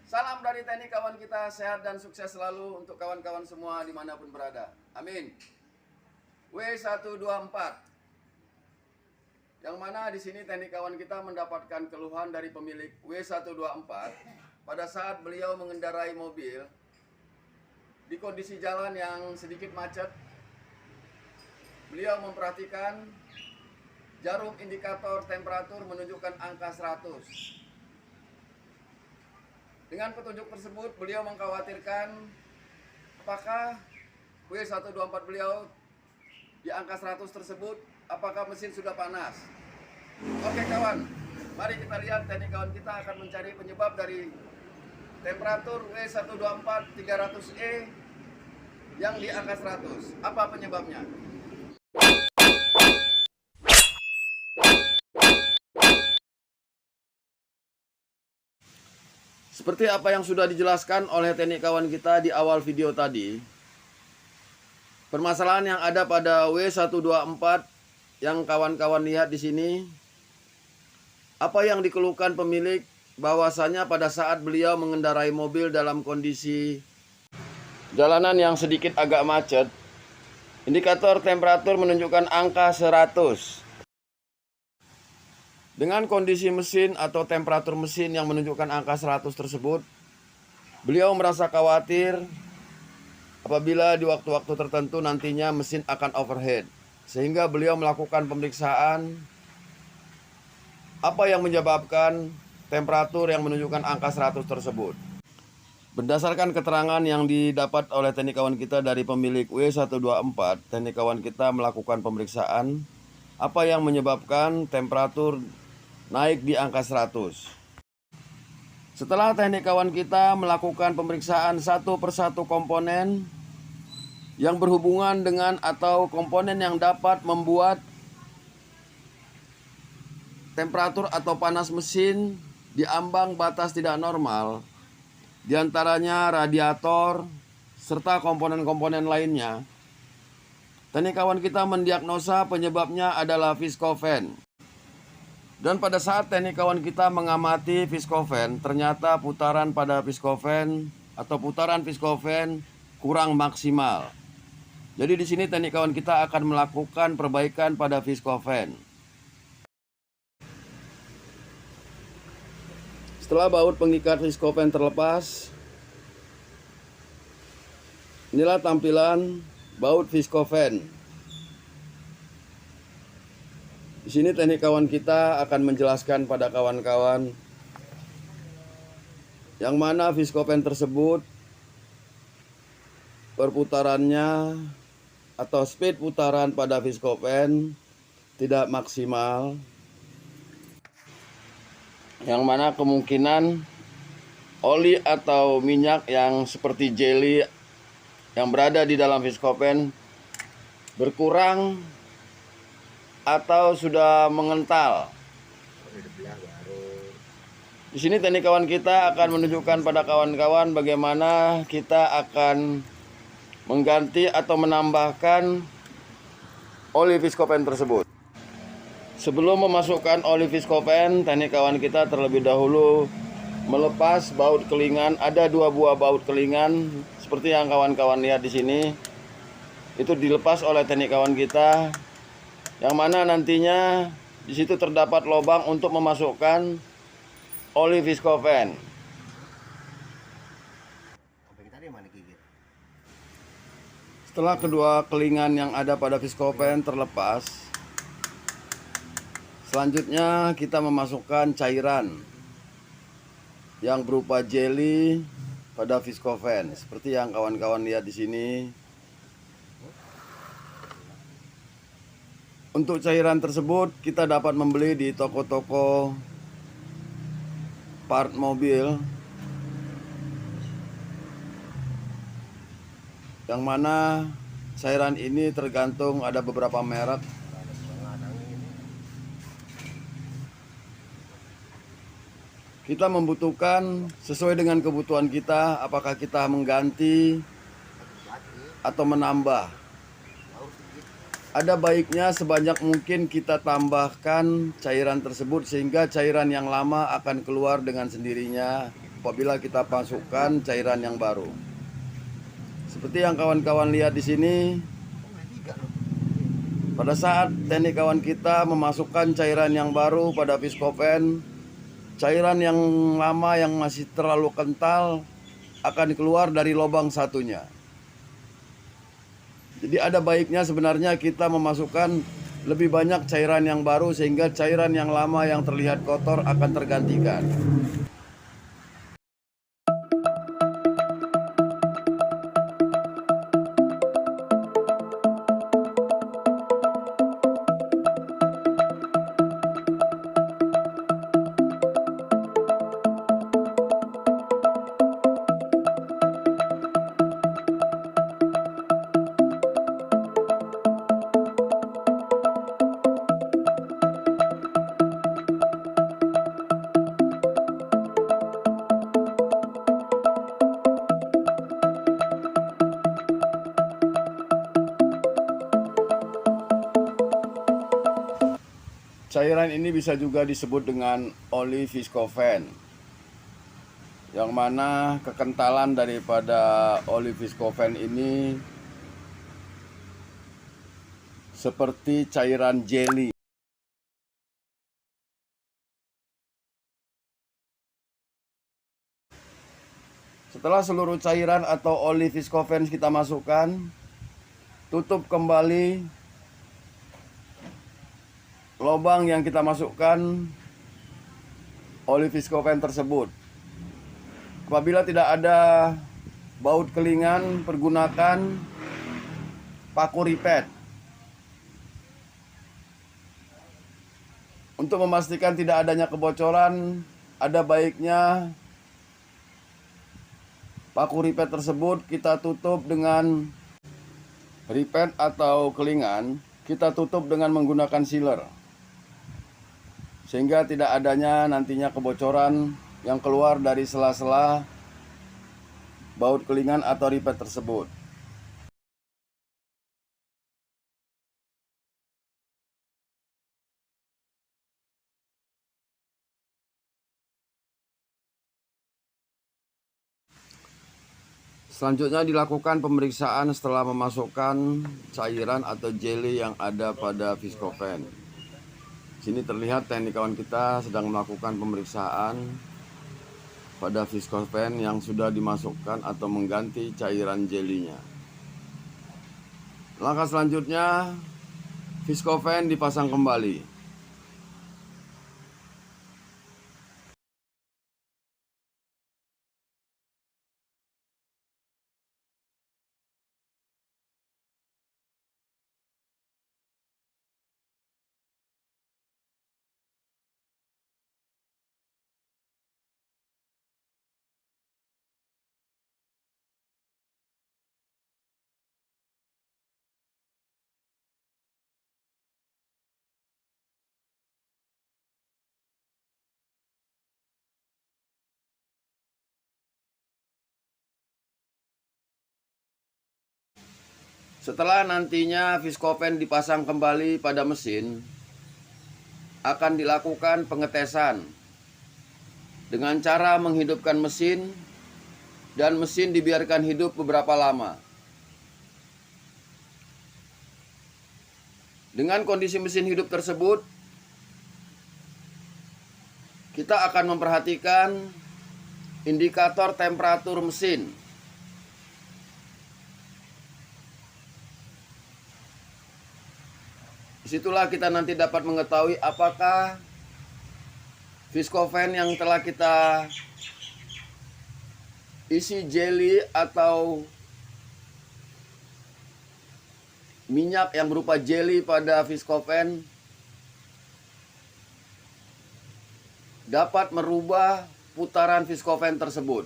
Salam dari teknik kawan kita, sehat dan sukses selalu untuk kawan-kawan semua dimanapun berada. Amin. W124. Yang mana di sini teknik kawan kita mendapatkan keluhan dari pemilik W124 pada saat beliau mengendarai mobil di kondisi jalan yang sedikit macet. Beliau memperhatikan jarum indikator temperatur menunjukkan angka 100. Dengan petunjuk tersebut, beliau mengkhawatirkan apakah W124 beliau di angka 100 tersebut, apakah mesin sudah panas. Oke kawan, mari kita lihat teknik kawan kita akan mencari penyebab dari temperatur W124 300E yang di angka 100. Apa penyebabnya? Seperti apa yang sudah dijelaskan oleh teknik kawan kita di awal video tadi, permasalahan yang ada pada W124 yang kawan-kawan lihat di sini, apa yang dikeluhkan pemilik bahwasanya pada saat beliau mengendarai mobil dalam kondisi jalanan yang sedikit agak macet, indikator temperatur menunjukkan angka 100. Dengan kondisi mesin atau temperatur mesin yang menunjukkan angka 100 tersebut, beliau merasa khawatir apabila di waktu-waktu tertentu nantinya mesin akan overheat. Sehingga beliau melakukan pemeriksaan apa yang menyebabkan temperatur yang menunjukkan angka 100 tersebut. Berdasarkan keterangan yang didapat oleh teknik kawan kita dari pemilik W124, teknik kawan kita melakukan pemeriksaan apa yang menyebabkan temperatur naik di angka 100. Setelah teknik kawan kita melakukan pemeriksaan satu persatu komponen yang berhubungan dengan atau komponen yang dapat membuat temperatur atau panas mesin di ambang batas tidak normal, diantaranya radiator serta komponen-komponen lainnya, teknik kawan kita mendiagnosa penyebabnya adalah viscofen. Dan pada saat teknik kawan kita mengamati viscofen, ternyata putaran pada viscofen atau putaran viscofen kurang maksimal. Jadi di sini teknik kawan kita akan melakukan perbaikan pada viscofen. Setelah baut pengikat viscofen terlepas, inilah tampilan baut viscofen. Di sini teknik kawan kita akan menjelaskan pada kawan-kawan yang mana viscofen tersebut perputarannya atau speed putaran pada viscofen tidak maksimal, yang mana kemungkinan oli atau minyak yang seperti jelly yang berada di dalam viscofen berkurang atau sudah mengental. Di sini teknik kawan kita akan menunjukkan pada kawan-kawan bagaimana kita akan mengganti atau menambahkan oli viscofen tersebut. Sebelum memasukkan oli viscofen, teknik kawan kita terlebih dahulu melepas baut kelingan. Ada 2 buah baut kelingan seperti yang kawan-kawan lihat di sini. Itu dilepas oleh teknik kawan kita, yang mana nantinya di situ terdapat lubang untuk memasukkan oli viscofen. Setelah kedua kelingan yang ada pada viscofen terlepas, selanjutnya kita memasukkan cairan yang berupa jelly pada viscofen seperti yang kawan-kawan lihat di sini. Untuk cairan tersebut kita dapat membeli di toko-toko part mobil, yang mana cairan ini tergantung ada beberapa merek. Kita membutuhkan sesuai dengan kebutuhan kita, apakah kita mengganti atau menambah. Ada baiknya sebanyak mungkin kita tambahkan cairan tersebut sehingga cairan yang lama akan keluar dengan sendirinya apabila kita masukkan cairan yang baru. Seperti yang kawan-kawan lihat di sini, pada saat teknik kawan kita memasukkan cairan yang baru pada Viscopen, cairan yang lama yang masih terlalu kental akan keluar dari lubang satunya. Jadi ada baiknya sebenarnya kita memasukkan lebih banyak cairan yang baru sehingga cairan yang lama yang terlihat kotor akan tergantikan. Cairan ini bisa juga disebut dengan oli Viscopen, yang mana kekentalan daripada oli Viscopen ini seperti cairan jelly. Setelah seluruh cairan atau oli Viscopen kita masukkan, tutup kembali lubang yang kita masukkan oli Viscopen tersebut. Apabila tidak ada baut kelingan, pergunakan paku ripet. Untuk memastikan tidak adanya kebocoran, ada baiknya paku ripet tersebut kita tutup dengan ripet atau kelingan, kita tutup dengan menggunakan sealer, sehingga tidak adanya nantinya kebocoran yang keluar dari sela-sela baut kelingan atau ripet tersebut. Selanjutnya dilakukan pemeriksaan setelah memasukkan cairan atau jelly yang ada pada Viscopen. Sini terlihat teknik kawan kita sedang melakukan pemeriksaan pada Viscopen yang sudah dimasukkan atau mengganti cairan jelinya. Langkah selanjutnya, Viscopen dipasang kembali. Setelah nantinya Viscopen dipasang kembali pada mesin, akan dilakukan pengetesan dengan cara menghidupkan mesin dan mesin dibiarkan hidup beberapa lama. Dengan kondisi mesin hidup tersebut, kita akan memperhatikan indikator temperatur mesin. Disitulah kita nanti dapat mengetahui apakah Viscopen yang telah kita isi jelly atau minyak yang berupa jelly pada Viscopen dapat merubah putaran Viscopen tersebut.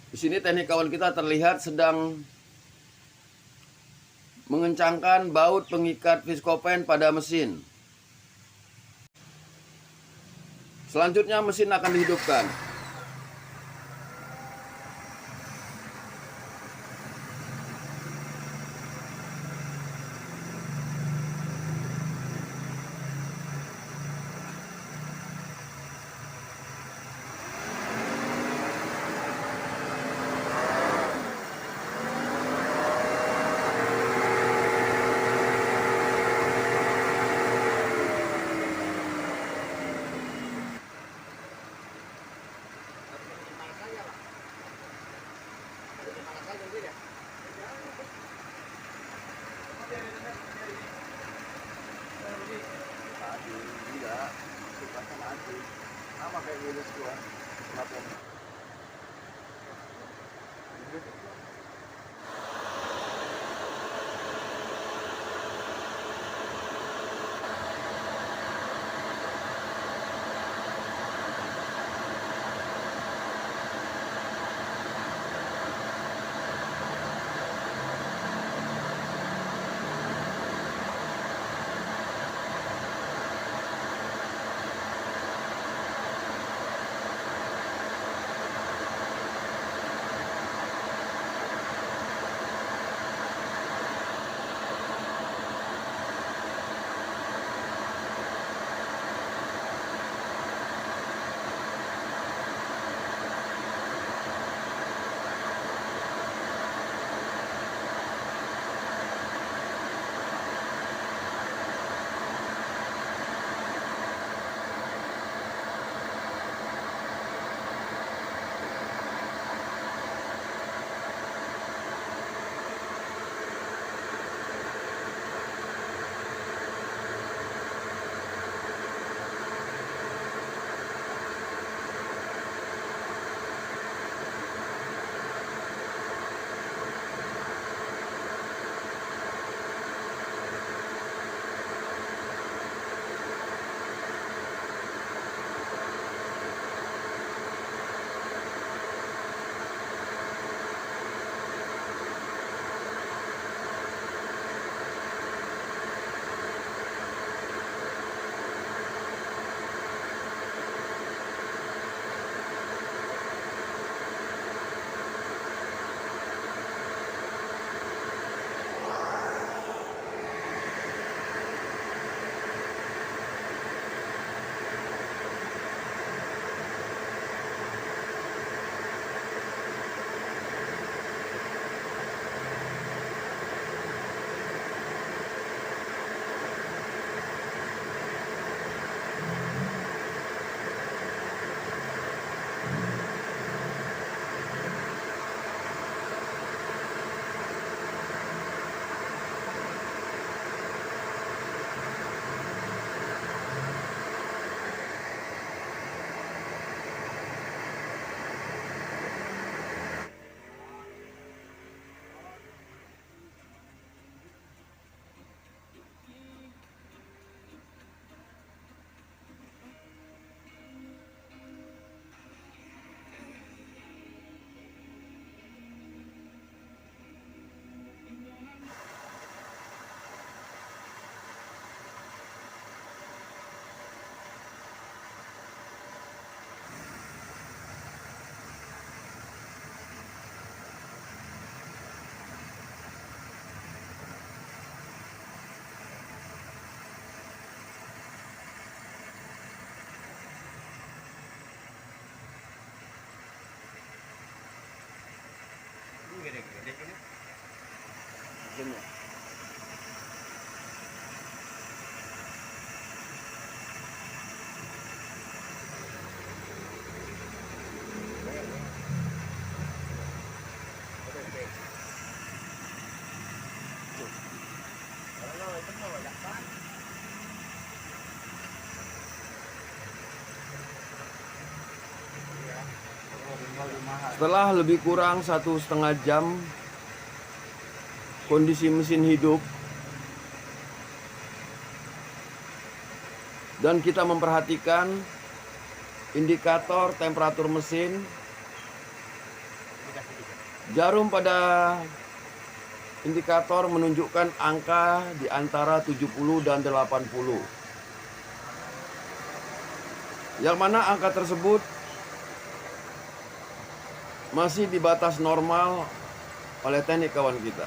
Di sini teknik kawan kita terlihat sedang mengencangkan baut pengikat Viscopen pada mesin. Selanjutnya mesin akan dihidupkan. Tadi enggak, suka sama anjing. Sama kayak Willis gua. Kenapa? Gede-gede ini. Mesinnya. Setelah lebih kurang 1,5 jam kondisi mesin hidup dan kita memperhatikan indikator temperatur mesin, jarum pada indikator menunjukkan angka di antara 70 dan 80. Yang mana angka tersebut masih di batas normal oleh teknik kawan kita.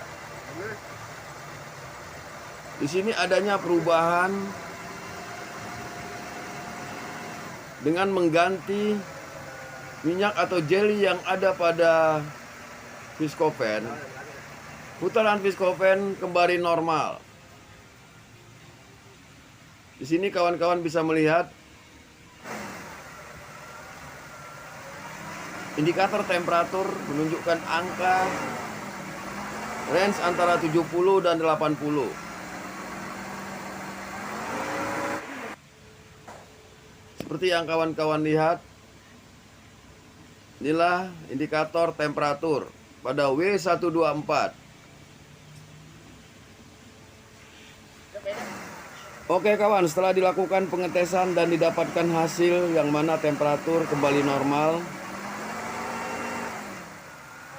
Di sini adanya perubahan dengan mengganti minyak atau jelly yang ada pada Viscofen. Putaran Viscofen kembali normal. Di sini kawan-kawan bisa melihat indikator temperatur menunjukkan angka range antara 70 dan 80. Seperti yang kawan-kawan lihat, inilah indikator temperatur pada W124. Oke kawan, setelah dilakukan pengetesan dan didapatkan hasil yang mana temperatur kembali normal,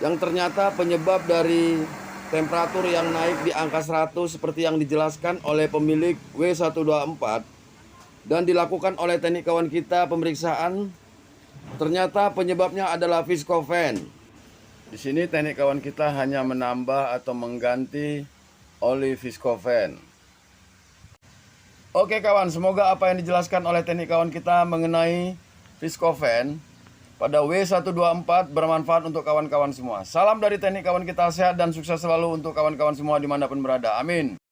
yang ternyata penyebab dari temperatur yang naik di angka 100 seperti yang dijelaskan oleh pemilik W124 dan dilakukan oleh teknik kawan kita pemeriksaan, ternyata penyebabnya adalah viscofen. Di sini teknik kawan kita hanya menambah atau mengganti oli viscofen. Oke kawan, semoga apa yang dijelaskan oleh teknik kawan kita mengenai viscofen pada W124 bermanfaat untuk kawan-kawan semua. Salam dari teknik kawan kita, sehat dan sukses selalu untuk kawan-kawan semua dimanapun berada. Amin.